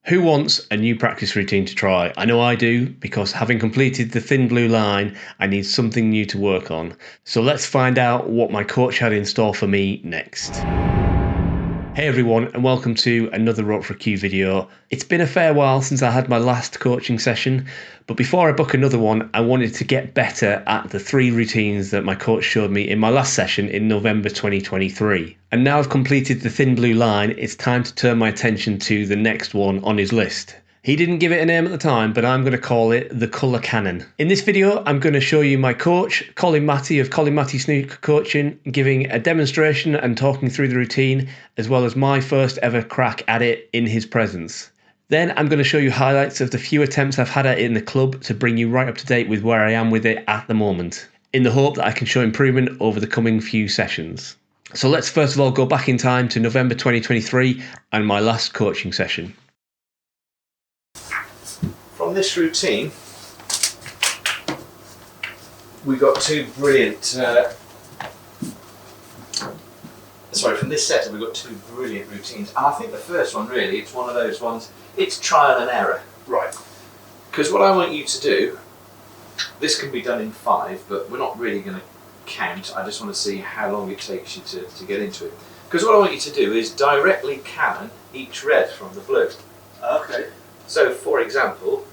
Who wants a new practice routine to try? I know I do, because having completed the thin blue line, I need something new to work on. So let's find out what my coach had in store for me next. Hey everyone, and welcome to another Rope for a Cue video. It's been a fair while since I had my last coaching session, but before I book another one, I wanted to get better at the 3 routines that my coach showed me in my last session in November 2023. And now I've completed the thin blue line, it's time to turn my attention to the next one on his list. He didn't give it a name at the time, but I'm going to call it the Colour Cannon. In this video, I'm going to show you my coach, Colin Matty of Colin Matty Snooker Coaching, giving a demonstration and talking through the routine, as well as my first ever crack at it in his presence. Then I'm going to show you highlights of the few attempts I've had at it in the club to bring you right up to date with where I am with it at the moment, in the hope that I can show improvement over the coming few sessions. So let's first of all go back in time to November 2023 and my last coaching session. From this routine, we got 2 brilliant. From this setup, we got 2 brilliant routines, and I think the first one really, it's one of those ones. It's trial and error, right? Because what I want you to do, this can be done in 5, but we're not really going to count. I just want to see how long it takes you to get into it. Because what I want you to do is directly cannon each red from the blue. Okay. So, for example,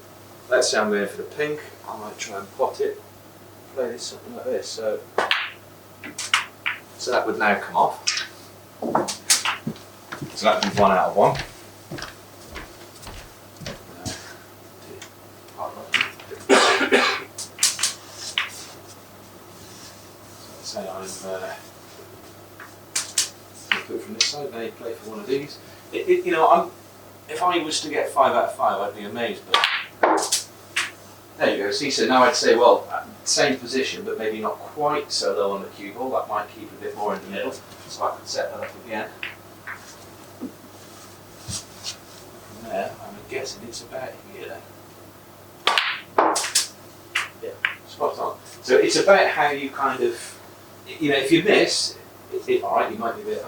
let's say I'm going for the pink. I might try and pot it, play this something like this. So that would now come off. So that would be 1 out of 1. So let's say I'm put it from this side. Now you play for one of these. If I was to get 5 out of 5, I'd be amazed, but there you go. See, so now I'd say, well, same position, but maybe not quite so low on the cue ball. That might keep a bit more in the middle, so I could set that up again. From there, I'm guessing it's about here. Yeah, spot on. So it's about how you kind of, if you miss, alright, you might be a bit,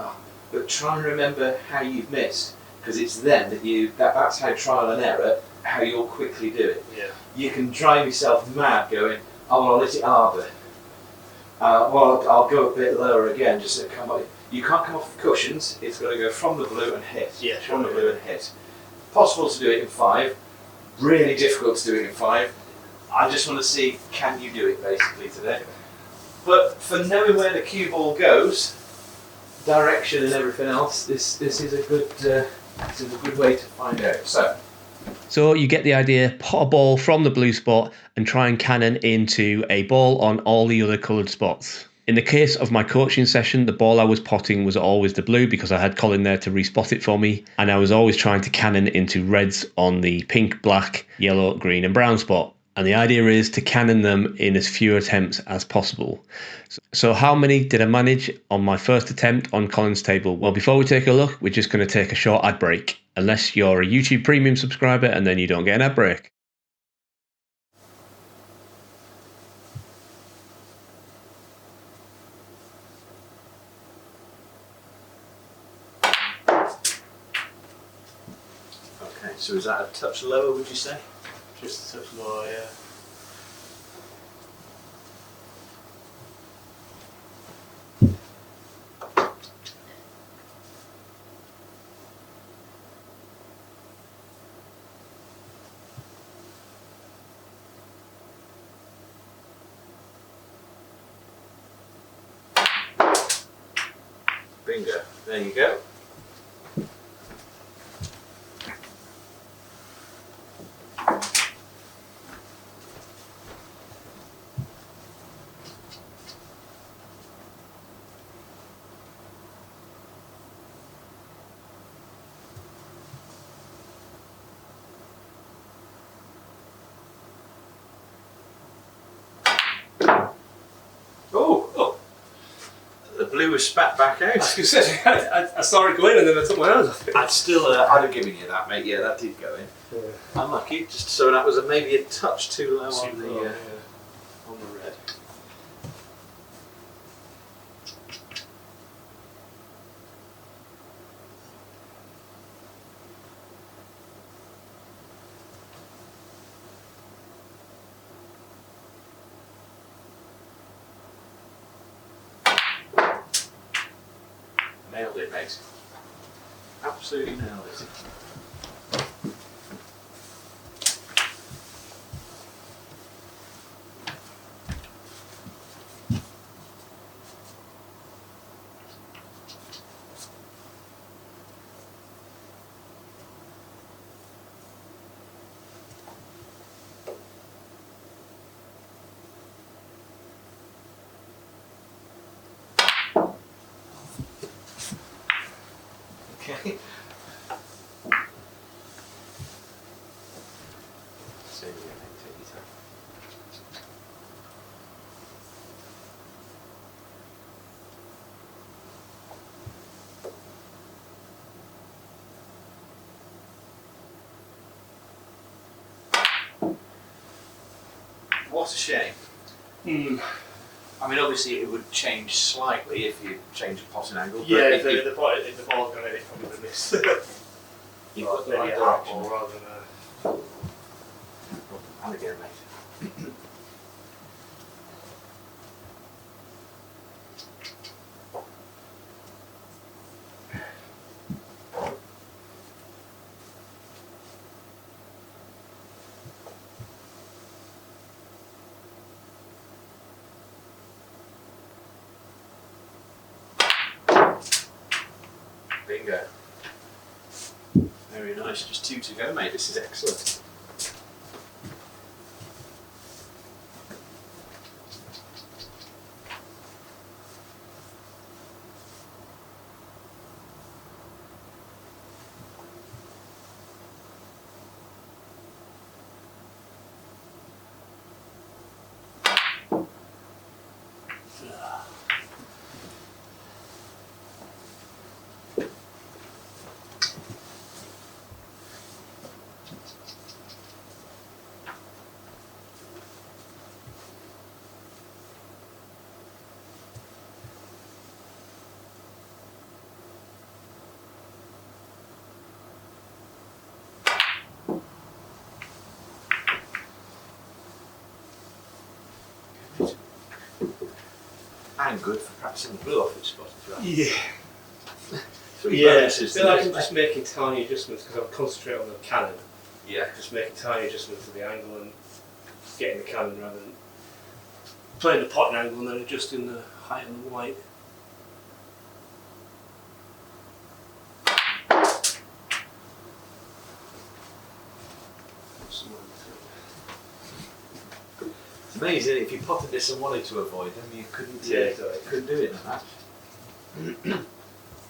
but try and remember how you've missed. Because it's then that's how trial and error, how you'll quickly do it. Yeah. You can drive yourself mad going, oh, well, I'll let it harder. Well, I'll go a bit lower again, just to come up. You can't come off the cushions, it's got to go from the blue and hit. Yeah, sure. From the blue and hit. Possible to do it in 5, really difficult to do it in 5. I just want to see, can you do it basically today? But for knowing where the cue ball goes, direction and everything else, this is a good way to find out. So you get the idea, pot a ball from the blue spot and try and cannon into a ball on all the other coloured spots. In the case of my coaching session, the ball I was potting was always the blue because I had Colin there to respot it for me, and I was always trying to cannon into reds on the pink, black, yellow, green and brown spot. And the idea is to cannon them in as few attempts as possible. So how many did I manage on my first attempt on Colin's table? Well, before we take a look, we're just going to take a short ad break. Unless you're a YouTube Premium subscriber and then you don't get an ad break. Okay, so is that a touch lower, would you say? Just a touch lower, yeah. Bingo, there you go. Oh! The blue was spat back out. I was going to say, I saw it go in and then I took my hands off it. I'd have given you that, mate. Yeah, that did go in. Yeah. Unlucky. Just so that was maybe a touch too low on the red. Nailed it, mate. Absolutely nailed it. Okay. So, yeah, take your time. What a shame. I mean, obviously it would change slightly if you change the potting angle. But Yeah, if the ball's gone in, it probably would miss. you've got the Maybe right a half direction. ball rather than a... And again, mate. Bingo. Very nice. Just 2 to go, mate. This is excellent. And good for practicing the blue off its spot as well. Yeah. Three Yeah, I bonuses feel like to I'm this, just mate. making tiny adjustments because I'm concentrating on the cannon. Yeah. Just making tiny adjustments to the angle and getting the cannon rather than playing the potting angle and then adjusting the height of the white. It's amazing if you potted this and wanted to avoid them, you couldn't. Yeah, exactly. Couldn't do it in a match.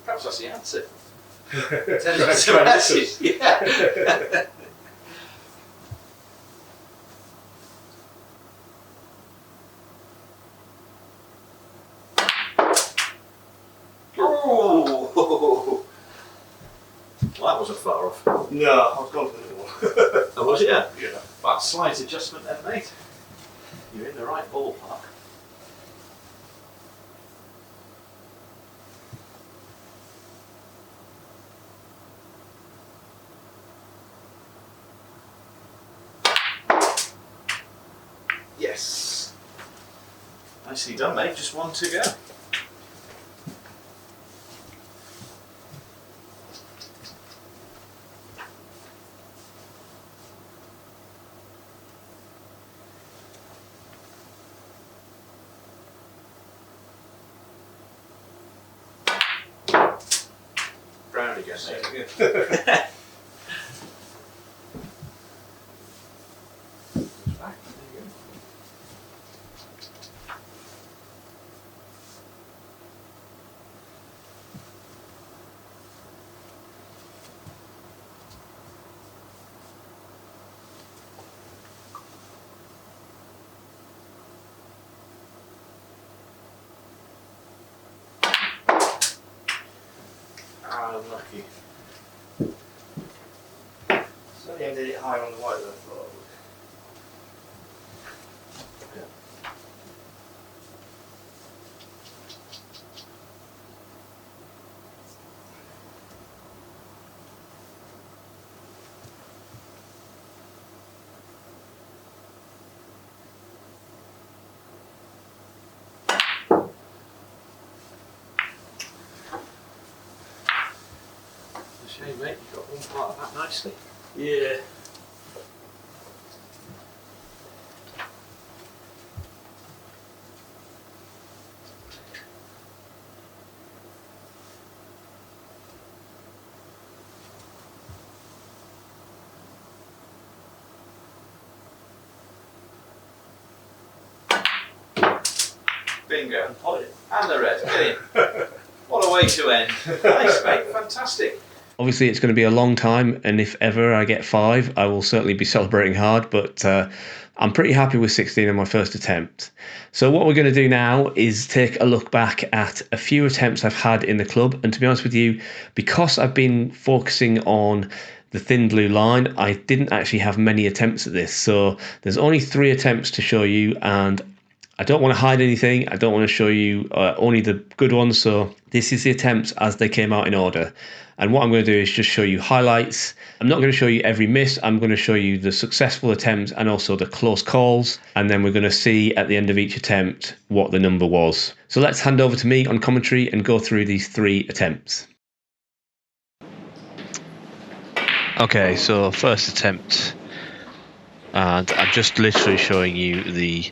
Perhaps that's the answer. Try Matches. Yeah. Oh, well, that wasn't far off. No, I was going for the middle one. Oh, was it? Yeah. Yeah. That slight adjustment then, mate. You're in the right ballpark. Yes. Nicely done, mate. Just 1 to go. Brown again, mate. Back. There you go. Ah, unlucky. So yeah, I did it higher on the white than I thought I would. Shame, mate, you got one part of that nicely. Yeah. Bingo. And the red. Brilliant. What a way to end. Nice, mate. Fantastic. Obviously, it's going to be a long time, and if ever I get 5, I will certainly be celebrating hard, but I'm pretty happy with 16 on my first attempt. So what we're going to do now is take a look back at a few attempts I've had in the club, and to be honest with you, because I've been focusing on the thin blue line, I didn't actually have many attempts at this, so there's only 3 attempts to show you, and I don't want to hide anything. I don't want to show you only the good ones. So this is the attempts as they came out in order. And what I'm going to do is just show you highlights. I'm not going to show you every miss. I'm going to show you the successful attempts and also the close calls. And then we're going to see at the end of each attempt what the number was. So let's hand over to me on commentary and go through these 3 attempts. Okay, so first attempt. And I'm just literally showing you the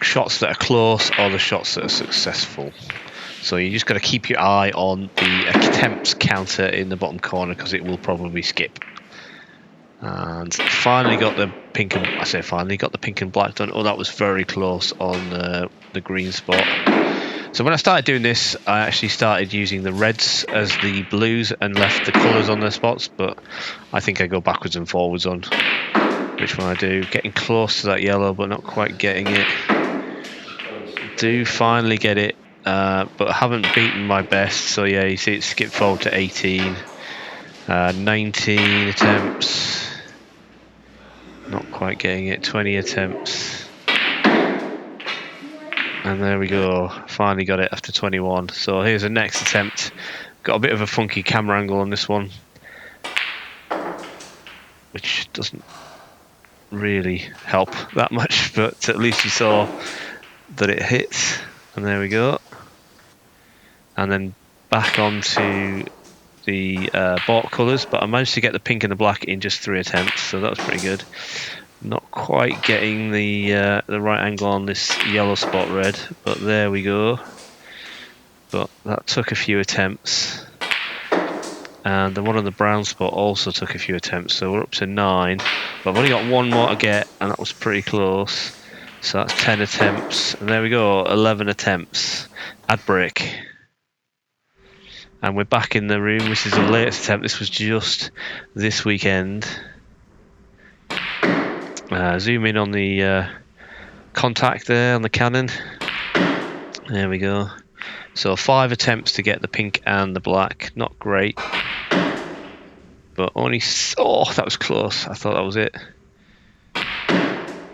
shots that are close or the shots that are successful. So you just got to keep your eye on the attempts counter in the bottom corner because it will probably skip. And finally got the pink and black done. Oh, that was very close on the green spot. So when I started doing this, I actually started using the reds as the blues and left the colours on their spots, but I think I go backwards and forwards on which one I do. Getting close to that yellow but not quite getting it. Do finally get it, but haven't beaten my best. So yeah, you see it skipped forward to 18, 19 attempts, not quite getting it, 20 attempts, and there we go, finally got it after 21. So here's the next attempt. Got a bit of a funky camera angle on this one, which doesn't really help that much, but at least you saw that it hits, and there we go. And then back onto the bought colours, but I managed to get the pink and the black in just 3 attempts, so that was pretty good. Not quite getting the right angle on this yellow spot red, but there we go. But that took a few attempts, and the one on the brown spot also took a few attempts, so we're up to 9. But I've only got 1 more to get, and that was pretty close. So that's 10 attempts, and there we go, 11 attempts. Ad break. And we're back in the room. This is the latest attempt. This was just this weekend. Zoom in on the contact there on the Canon. There we go. So 5 attempts to get the pink and the black. Not great. But only... Oh, that was close. I thought that was it.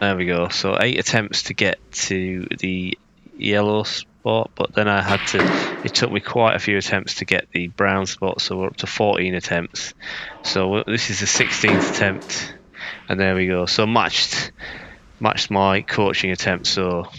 There we go. So 8 attempts to get to the yellow spot, but then I had to... It took me quite a few attempts to get the brown spot, so we're up to 14 attempts. So this is the 16th attempt, and there we go. So matched my coaching attempt. So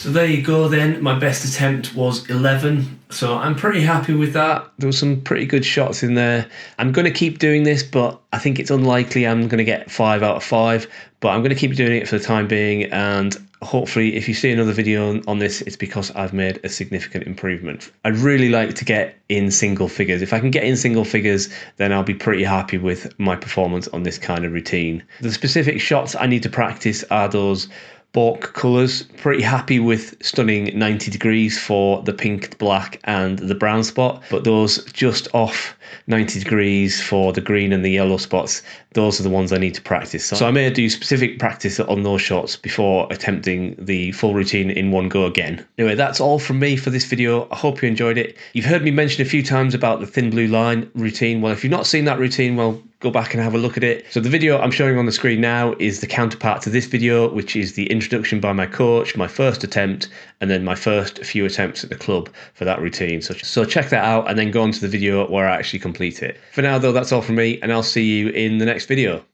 there you go then. My best attempt was 11. So I'm pretty happy with that. There were some pretty good shots in there. I'm going to keep doing this, but I think it's unlikely I'm going to get 5 out of 5. But I'm going to keep doing it for the time being, and hopefully if you see another video on this, it's because I've made a significant improvement. I'd really like to get in single figures. If I can get in single figures, then I'll be pretty happy with my performance on this kind of routine. The specific shots I need to practice are those bulk colours. Pretty happy with stunning 90 degrees for the pink, black and the brown spot, but those just off 90 degrees for the green and the yellow spots, those are the ones I need to practice. So I may do specific practice on those shots before attempting the full routine in one go again. Anyway, that's all from me for this video. I hope you enjoyed it. You've heard me mention a few times about the thin blue line routine. Well, if you've not seen that routine, well, go back and have a look at it. So the video I'm showing on the screen now is the counterpart to this video, which is the introduction by my coach, my first attempt, and then my first few attempts at the club for that routine. So check that out and then go on to the video where I actually complete it. For now though, that's all from me, and I'll see you in the next video.